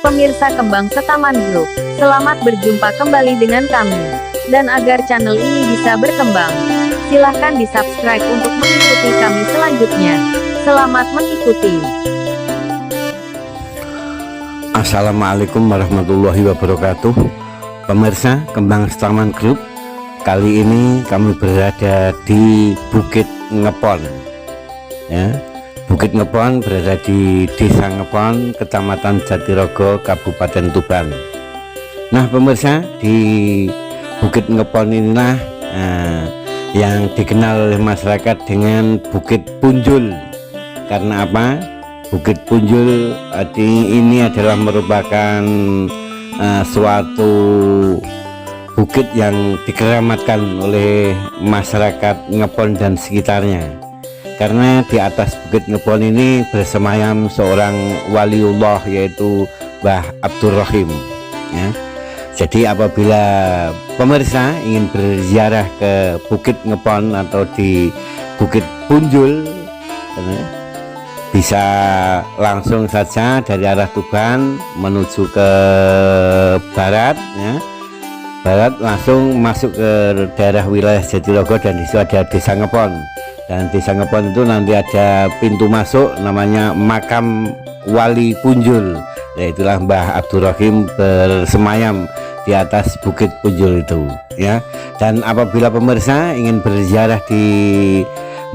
Pemirsa Kembang Setaman Group, selamat berjumpa kembali dengan kami. Dan agar channel ini bisa berkembang, silahkan di subscribe untuk mengikuti kami selanjutnya. Selamat mengikuti. Assalamualaikum warahmatullahi wabarakatuh. Pemirsa Kembang Setaman Group, kali ini kami berada di Bukit Ngepon, ya. Bukit Ngepon berada di Desa Ngepon, Kecamatan Jatirogo, Kabupaten Tuban. Nah pemirsa, di Bukit Ngepon inilah yang dikenal oleh masyarakat dengan Bukit Punjul. Karena apa? Bukit Punjul ini adalah merupakan suatu bukit yang dikeramatkan oleh masyarakat Ngepon dan sekitarnya. Karena di atas Bukit Ngepon ini bersemayam seorang waliullah, yaitu Mbah Abdurrahim, ya. Jadi apabila pemirsa ingin berziarah ke Bukit Ngepon atau di Bukit Punjul, bisa langsung saja dari arah Tuban menuju ke barat, ya. Barat langsung masuk ke daerah wilayah Jatirogo, dan di situ ada Desa Ngepon. Dan Desa Ngepon itu nanti ada pintu masuk namanya Makam Wali Punjul, yaitulah Mbah Abdurrahim bersemayam di atas Bukit Punjul itu, ya. Dan apabila pemirsa ingin berziarah di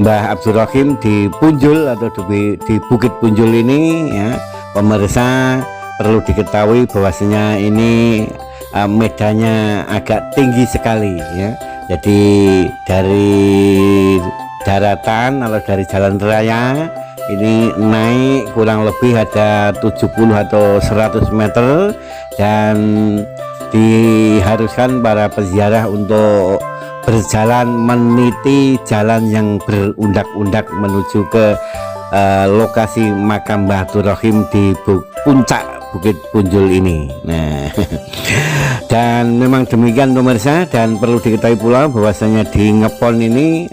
Mbah Abdurrahim di Punjul atau di Bukit Punjul ini, ya, pemirsa perlu diketahui bahwasanya ini medannya agak tinggi sekali, ya. Jadi dari daratan atau dari jalan raya ini naik kurang lebih ada 70 atau 100 meter, dan diharuskan para peziarah untuk berjalan meniti jalan yang berundak-undak menuju ke lokasi makam Mbah Abdurrahim di puncak Bukit Punjul ini. Nah, dan memang demikian pemirsa, dan perlu diketahui pula bahwasanya di Ngepon ini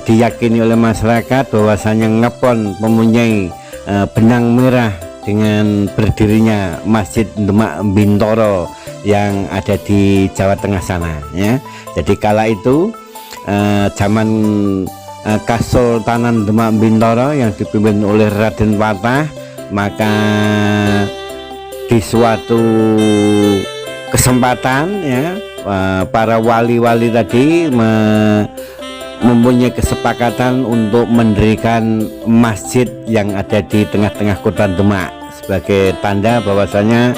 diyakini oleh masyarakat bahwasanya Ngepon mempunyai benang merah dengan berdirinya Masjid Demak Bintoro yang ada di Jawa Tengah sana, ya. Jadi kala itu zaman Kesultanan Demak Bintoro yang dipimpin oleh Raden Patah, maka di suatu kesempatan, ya, para wali-wali tadi mempunyai kesepakatan untuk mendirikan masjid yang ada di tengah-tengah kota Demak sebagai tanda bahwasanya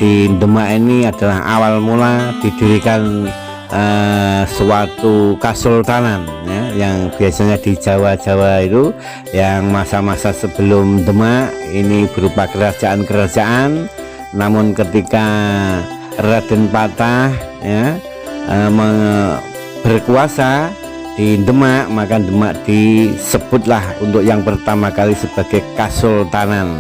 di Demak ini adalah awal mula didirikan suatu kesultanan, ya, yang biasanya di Jawa itu yang masa-masa sebelum Demak ini berupa kerajaan-kerajaan, namun ketika Raden Patah, ya, berkuasa di Demak, maka Demak disebutlah untuk yang pertama kali sebagai Kesultanan.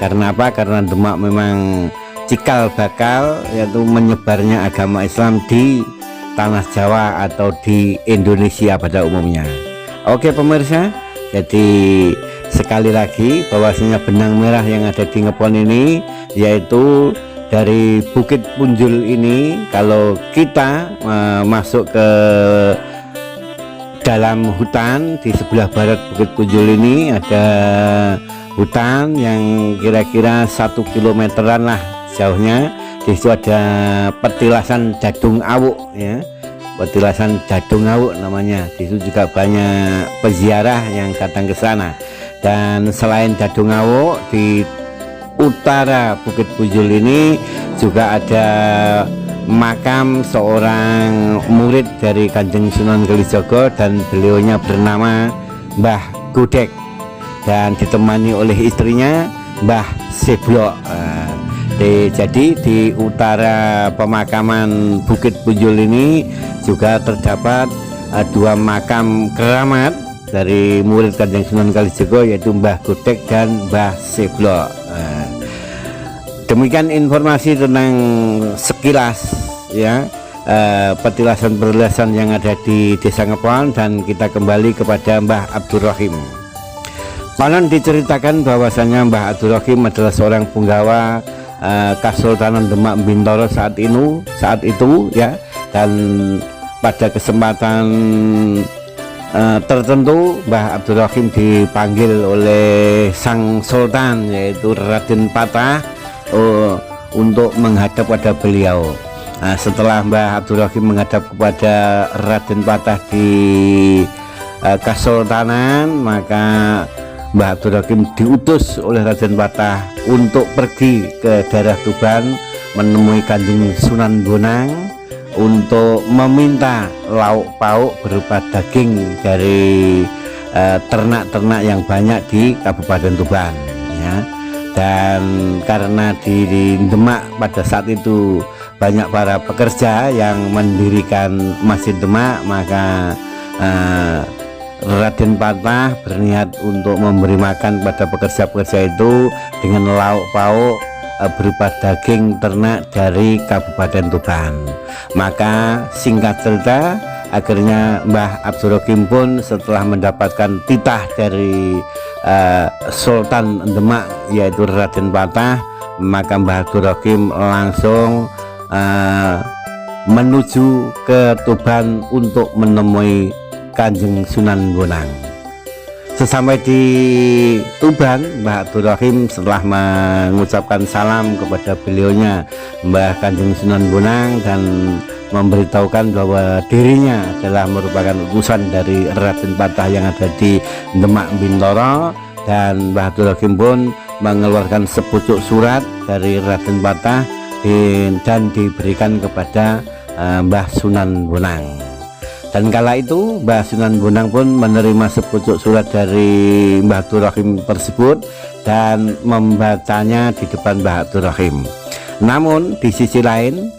Karena apa? Karena Demak memang cikal bakal, yaitu menyebarnya agama Islam di tanah Jawa atau di Indonesia pada umumnya. Oke pemirsa, jadi sekali lagi bahwasanya benang merah yang ada di Ngepon ini, yaitu dari Bukit Punjul ini, kalau kita masuk ke dalam hutan di sebelah barat Bukit Punjul ini ada hutan yang kira-kira 1 kilometeran lah jauhnya. Di situ ada petilasan Dadung Awuk, ya, petilasan Dadung Awuk namanya. Di situ juga banyak peziarah yang datang ke sana. Dan selain Dadung Awuk, di utara Bukit Punjul ini juga ada makam seorang murid dari Kanjeng Sunan Kalijaga, dan beliaunya bernama Mbah Godek dan ditemani oleh istrinya Mbah Seblok. Jadi di utara pemakaman Bukit Punjul ini juga terdapat dua makam keramat dari murid Kanjeng Sunan Kalijaga, yaitu Mbah Godek dan Mbah Seblok. Demikian informasi tentang sekilas, ya, petilasan-petilasan yang ada di Desa Ngepon, dan kita kembali kepada Mbah Abdurrahim. Konon diceritakan bahwasanya Mbah Abdul Rahim adalah seorang punggawa Kesultanan Demak Bintoro saat itu ya, dan pada kesempatan tertentu Mbah Abdul Rahim dipanggil oleh sang sultan yaitu Raden Patah untuk menghadap pada beliau. Setelah Mbah Abdul Rahim menghadap kepada Raden Patah di Kesultanan, maka Mbah Abdul Rahim diutus oleh Raden Patah untuk pergi ke daerah Tuban menemui Kanjeng Sunan Bonang untuk meminta lauk pauk berupa daging dari ternak-ternak yang banyak di Kabupaten Tuban ya. Dan karena di Demak pada saat itu banyak para pekerja yang mendirikan Masjid Demak, maka Raden Patah berniat untuk memberi makan pada pekerja-pekerja itu dengan lauk pauk berupa daging ternak dari Kabupaten Tuban. Maka singkat cerita, akhirnya Mbah Abdul Rahim pun setelah mendapatkan titah dari Sultan Demak yaitu Raden Patah, maka Mbah Abdul Rahim langsung menuju ke Tuban untuk menemui Kanjeng Sunan Bonang. Sesampai di Tuban, Mbah Abdul Rahim setelah mengucapkan salam kepada beliaunya Mbah Kanjeng Sunan Bonang dan memberitahukan bahwa dirinya adalah merupakan utusan dari Raden Patah yang ada di Demak Bintoro, dan Mbah Abdul Rahim pun mengeluarkan sepucuk surat dari Raden Patah dan diberikan kepada Mbah Sunan Bonang. Dan kala itu Mbah Sunan Bonang pun menerima sepucuk surat dari Mbah Abdul Rahim tersebut dan membacanya di depan Mbah Abdul Rahim. Namun di sisi lain,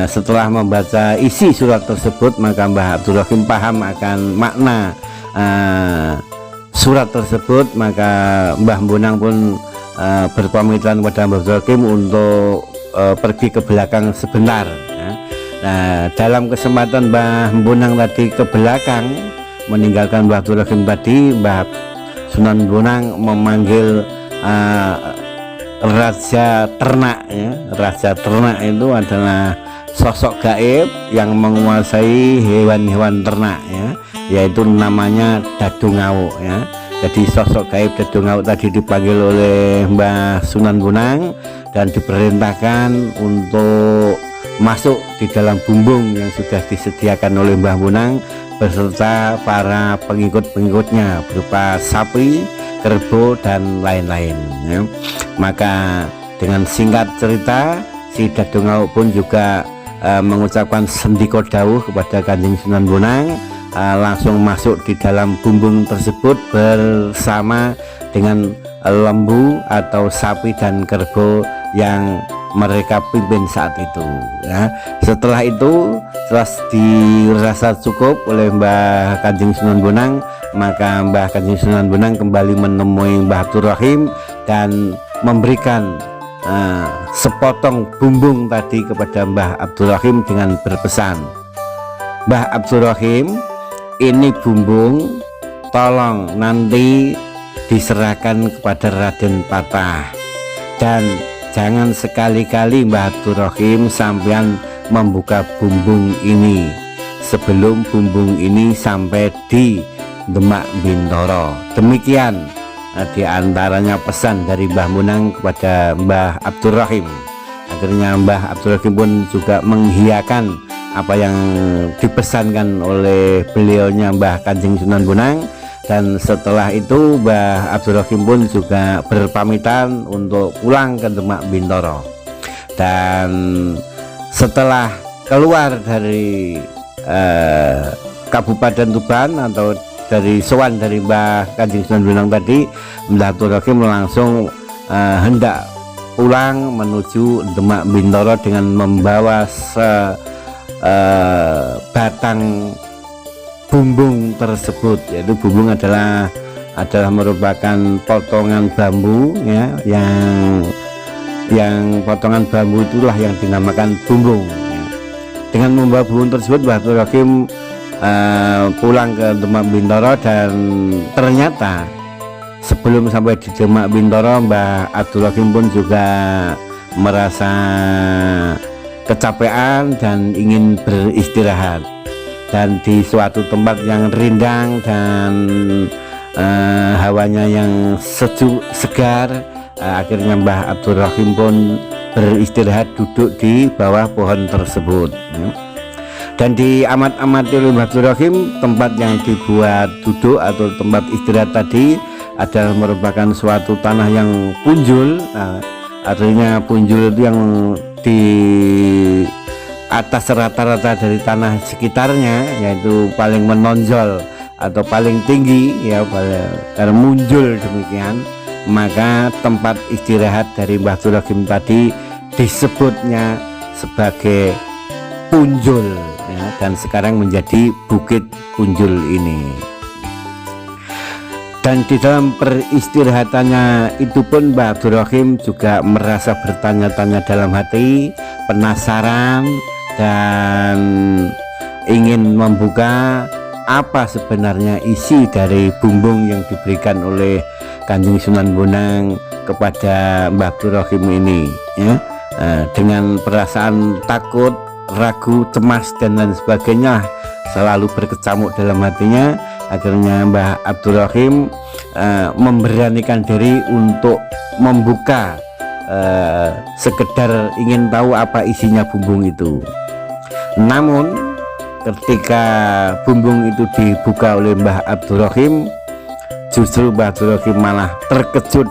setelah membaca isi surat tersebut, maka Mbah Abdul Rahim paham akan makna surat tersebut, maka Mbah Bonang pun berpamitan kepada Mbah Abdul Rahim untuk pergi ke belakang sebentar ya. Nah, dalam kesempatan Mbah Bonang tadi ke belakang meninggalkan Mbah Abdul Rahim tadi, Mbah Sunan Bonang memanggil Raja Ternak ya. Raja Ternak itu adalah sosok gaib yang menguasai hewan-hewan ternak ya, yaitu namanya Dadungawuk ya. Jadi sosok gaib Dadungawuk tadi dipanggil oleh Mbah Sunan Bonang dan diperintahkan untuk masuk di dalam bumbung yang sudah disediakan oleh Mbah Bonang beserta para pengikut-pengikutnya berupa sapi, kerbau dan lain-lain ya. Maka dengan singkat cerita, si Dadungawuk pun juga mengucapkan sendiko dawuh kepada Kanjeng Sunan Bonang, langsung masuk di dalam bumbung tersebut bersama dengan lembu atau sapi dan kerbau yang mereka pimpin saat itu ya. Setelah itu, setelah dirasa cukup oleh Mbah Kanjeng Sunan Bonang, maka Mbah Kanjeng Sunan Bonang kembali menemui Mbah Abdul Rahim dan memberikan sepotong bumbung tadi kepada Mbah Abdul Rahim dengan berpesan, Mbah Abdul Rahim, ini bumbung tolong nanti diserahkan kepada Raden Patah, dan jangan sekali-kali Mbah Abdul Rahim sampean membuka bumbung ini sebelum bumbung ini sampai di Demak Bintoro. Demikian diantaranya pesan dari Mbah Bonang kepada Mbah Abdul Rahim. Akhirnya Mbah Abdul Rahim pun juga menghiyakan apa yang dipesankan oleh beliaunya Mbah Kanjeng Sunan Bonang. Dan setelah itu Mbah Abdul Rahim pun juga berpamitan untuk pulang ke Demak Bintoro. Dan setelah keluar dari Kabupaten Tuban atau dari sowan dari Mbah Kanjeng Sunan Bonang tadi, Mbah Abdul Rahim langsung hendak pulang menuju Demak Bintoro dengan membawa sebatang bumbung tersebut, yaitu bumbung adalah merupakan potongan bambu ya, yang potongan bambu itulah yang dinamakan bumbung ya. Dengan membawa bumbung tersebut, Mbah Abdul Rahim pulang ke Demak Bintoro, dan ternyata sebelum sampai di Demak Bintoro, Mbah Abdul Rahim pun juga merasa kecapean dan ingin beristirahat, dan di suatu tempat yang rindang dan hawanya yang sejuk segar, akhirnya Mbah Abdul Rahim pun beristirahat duduk di bawah pohon tersebut. Dan di amati oleh Mbah Abdul Rahim, tempat yang dibuat duduk atau tempat istirahat tadi adalah merupakan suatu tanah yang punjul. Artinya punjul itu yang di atas rata-rata dari tanah sekitarnya, yaitu paling menonjol atau paling tinggi ya, karena muncul demikian, maka tempat istirahat dari Mbah Abdul Rahim tadi disebutnya sebagai punjul ya, dan sekarang menjadi Bukit Punjul ini. Dan di dalam peristirahatannya itu pun Mbah Abdul Rahim juga merasa bertanya-tanya dalam hati, penasaran dan ingin membuka apa sebenarnya isi dari bumbung yang diberikan oleh Kanjeng Sunan Bonang kepada Mbah Abdul Rahim ini ya. Dengan perasaan takut, ragu, cemas dan lain sebagainya selalu berkecamuk dalam hatinya, akhirnya Mbah Abdul Rahim memberanikan diri untuk membuka, sekedar ingin tahu apa isinya bumbung itu. Namun ketika bumbung itu dibuka oleh Mbah Abdul Rahim, justru Mbah Abdul Rahim malah terkejut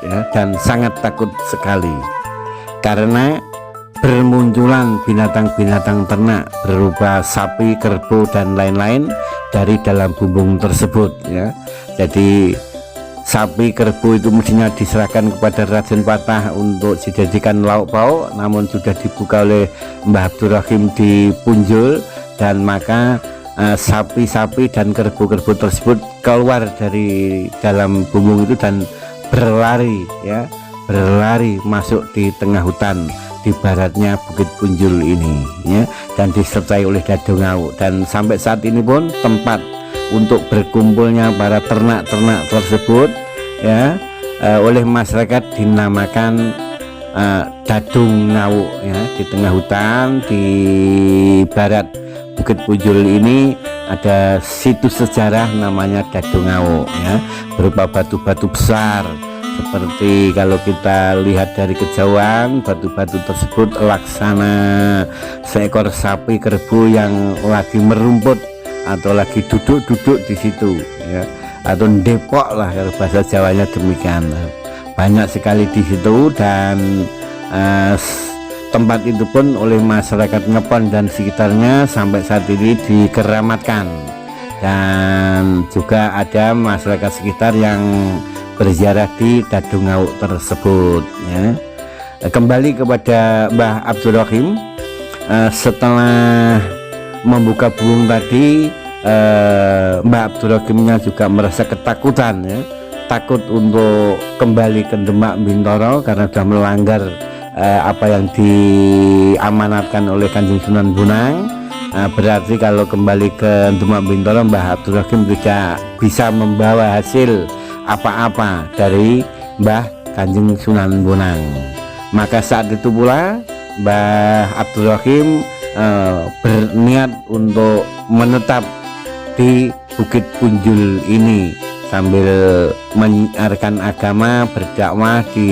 ya, dan sangat takut sekali, karena bermunculan binatang-binatang ternak berupa sapi, kerbau dan lain-lain dari dalam bumbung tersebut ya. Jadi sapi, kerbau itu mestinya diserahkan kepada Raden Patah untuk dijadikan lauk pauk, namun sudah dibuka oleh Mbah Abdul Rahim di punjul, dan maka sapi-sapi dan kerbau-kerbau tersebut keluar dari dalam bumbung itu dan berlari ya, berlari masuk di tengah hutan di baratnya Bukit Punjul ini ya, dan disertai oleh Dadungau. Dan sampai saat ini pun tempat untuk berkumpulnya para ternak-ternak tersebut ya, oleh masyarakat dinamakan Dadungau ya. Di tengah hutan di barat Bukit Punjul ini ada situs sejarah namanya Dadungau ya, berupa batu-batu besar. Seperti kalau kita lihat dari kejauhan, batu-batu tersebut laksana seekor sapi kerbau yang lagi merumput atau lagi duduk-duduk di situ ya, atau depok lah kalau bahasa Jawanya demikian. Banyak sekali di situ, dan tempat itu pun oleh masyarakat Ngepon dan sekitarnya sampai saat ini dikeramatkan, dan juga ada masyarakat sekitar yang berziarah di Dadungau tersebut ya. Kembali kepada Mbah Abdul Rahim, setelah membuka bumbung tadi, Mbah Abdul Rahimnya juga merasa ketakutan ya, takut untuk kembali ke Demak Bintoro karena sudah melanggar apa yang diamanatkan oleh Kanjeng Sunan Bonang. Berarti kalau kembali ke Demak Bintoro, Mbah Abdul Rahim tidak bisa membawa hasil apa-apa dari Mbah Kanjeng Sunan Bonang. Maka saat itu pula Mbah Abdul Rahim berniat untuk menetap di Bukit Punjul ini sambil menyiarkan agama, berdakwah di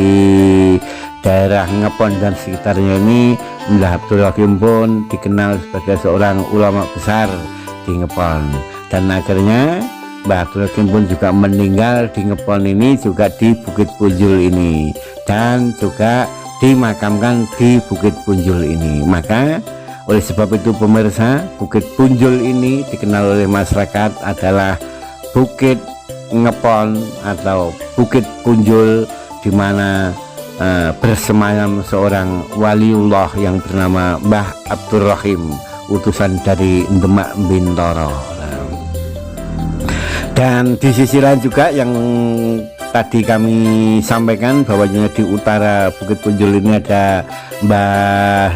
daerah Ngepon dan sekitarnya ini. Mbah Abdul Rahim pun dikenal sebagai seorang ulama besar di Ngepon, dan akhirnya Mbah Abdul Rahim pun juga meninggal di Ngepon ini, juga di Bukit Punjul ini, dan juga dimakamkan di Bukit Punjul ini. Maka oleh sebab itu pemirsa, Bukit Punjul ini dikenal oleh masyarakat adalah Bukit Ngepon atau Bukit Punjul, di mana bersemayam seorang waliullah yang bernama Mbah Abdul Rahim, utusan dari Demak Bintoro. Dan di sisi lain juga yang tadi kami sampaikan bahwanya di utara Bukit Punjul ini ada Mbah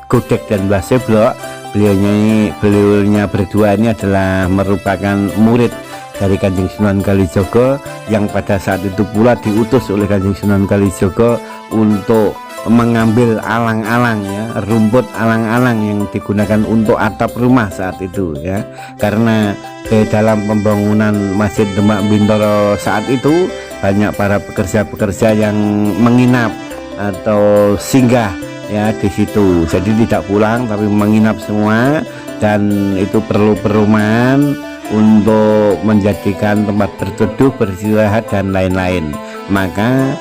Godek dan Mbah Seblok. Beliaunya berdua ini adalah merupakan murid dari Kanjeng Sunan Kalijaga, yang pada saat itu pula diutus oleh Kanjeng Sunan Kalijaga untuk mengambil alang-alang, ya, rumput alang-alang yang digunakan untuk atap rumah saat itu, ya, karena di dalam pembangunan Masjid Demak Bintoro saat itu banyak para pekerja-pekerja yang menginap atau singgah, ya, di situ. Jadi tidak pulang tapi menginap semua, dan itu perlu perumahan untuk menjadikan tempat berteduh, beristirahat dan lain-lain. Maka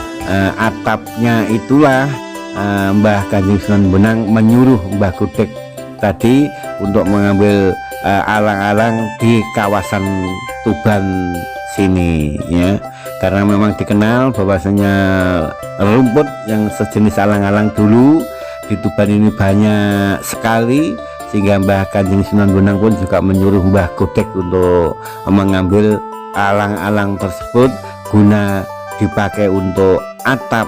atapnya itulah Mbah Kanjeng Sunan Bonang menyuruh Mbah Gudek tadi untuk mengambil alang-alang di kawasan Tuban sini, ya, karena memang dikenal bahwasanya rumput yang sejenis alang-alang dulu di Tuban ini banyak sekali, sehingga Mbah Kanjeng Sunan Bonang pun juga menyuruh Mbah Gudek untuk mengambil alang-alang tersebut guna dipakai untuk atap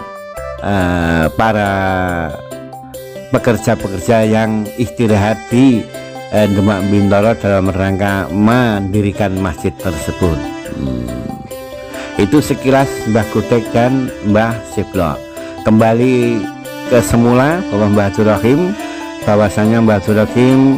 para pekerja-pekerja yang istirahat di Demak Bintoro dalam rangka mendirikan masjid tersebut. Itu sekilas Mbah Gudek dan Mbah Siblo. Kembali ke semula bahwa Mbah Abdul Rahim, bahwasanya Mbah Abdul Rahim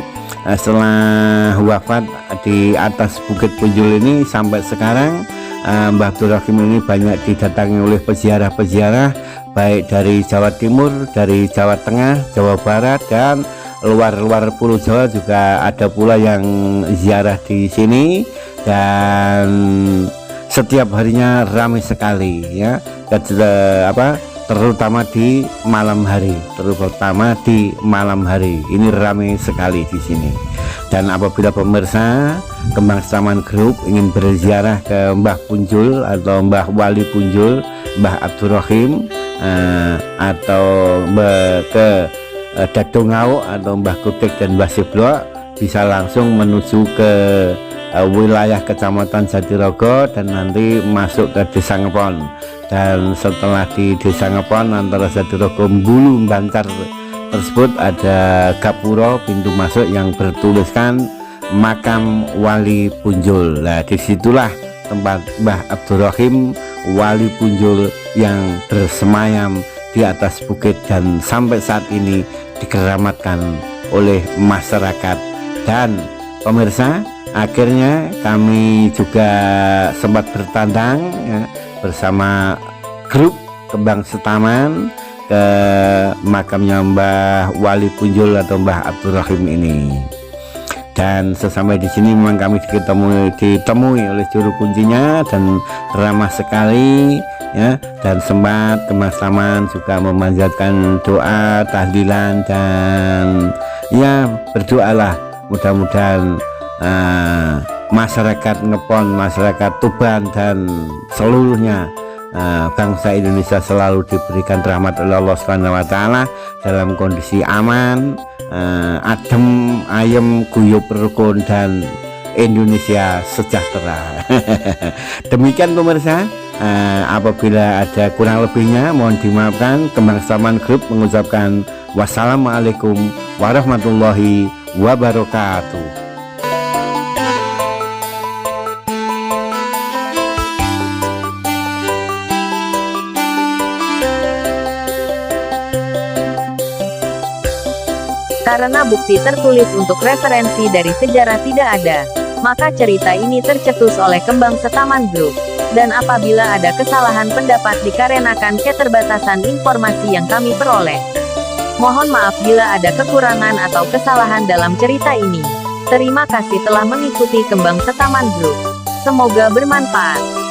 setelah wafat di atas Bukit Punjul ini sampai sekarang, Mbah Abdul Rahim ini banyak didatangi oleh peziarah-peziarah baik dari Jawa Timur, dari Jawa Tengah, Jawa Barat, dan luar-luar Pulau Jawa juga ada pula yang ziarah di sini, dan setiap harinya ramai sekali, ya, terutama di malam hari, ini ramai sekali di sini. Dan apabila pemirsa Kembang Setaman Group ingin berziarah ke Mbah Punjul atau Mbah Wali Punjul, Mbah Abdul Rahim, atau ke Dadongau atau Mbah Gudek dan Mbah Siblo, bisa langsung menuju ke wilayah Kecamatan Jatirogo dan nanti masuk ke Desa Ngepon. Dan setelah di Desa Ngepon antara Jatirogo Mbulu Bantar tersebut ada gapura pintu masuk yang bertuliskan Makam Wali Punjul. Nah, disitulah tempat Mbah Abdul Rahim Wali Punjul yang bersemayam di atas bukit dan sampai saat ini dikeramatkan oleh masyarakat. Dan pemirsa, akhirnya kami juga sempat bertandang, ya, bersama grup Kembang Setaman ke makamnya Mbah Wali Punjul atau Mbah Abdul Rahim ini. Dan sesampai di sini memang kami ditemui oleh juru kuncinya dan ramah sekali, ya, dan sempat Kembang Setaman juga memanjatkan doa, tahlilan, dan ya berdoalah mudah-mudahan masyarakat Ngepon, masyarakat Tuban dan seluruhnya bangsa Indonesia selalu diberikan rahmat oleh Allah Subhanahu wa Ta'ala dalam kondisi aman, adem, ayem, guyub, rukun, dan Indonesia sejahtera. Demikian pemirsa, apabila ada kurang lebihnya mohon dimaafkan. Kembang Setaman Group mengucapkan wassalamualaikum warahmatullahi wabarakatuh. Karena bukti tertulis untuk referensi dari sejarah tidak ada, maka cerita ini tercetus oleh Kembang Setaman Group. Dan apabila ada kesalahan pendapat dikarenakan keterbatasan informasi yang kami peroleh, mohon maaf bila ada kekurangan atau kesalahan dalam cerita ini. Terima kasih telah mengikuti Kembang Setaman Group. Semoga bermanfaat.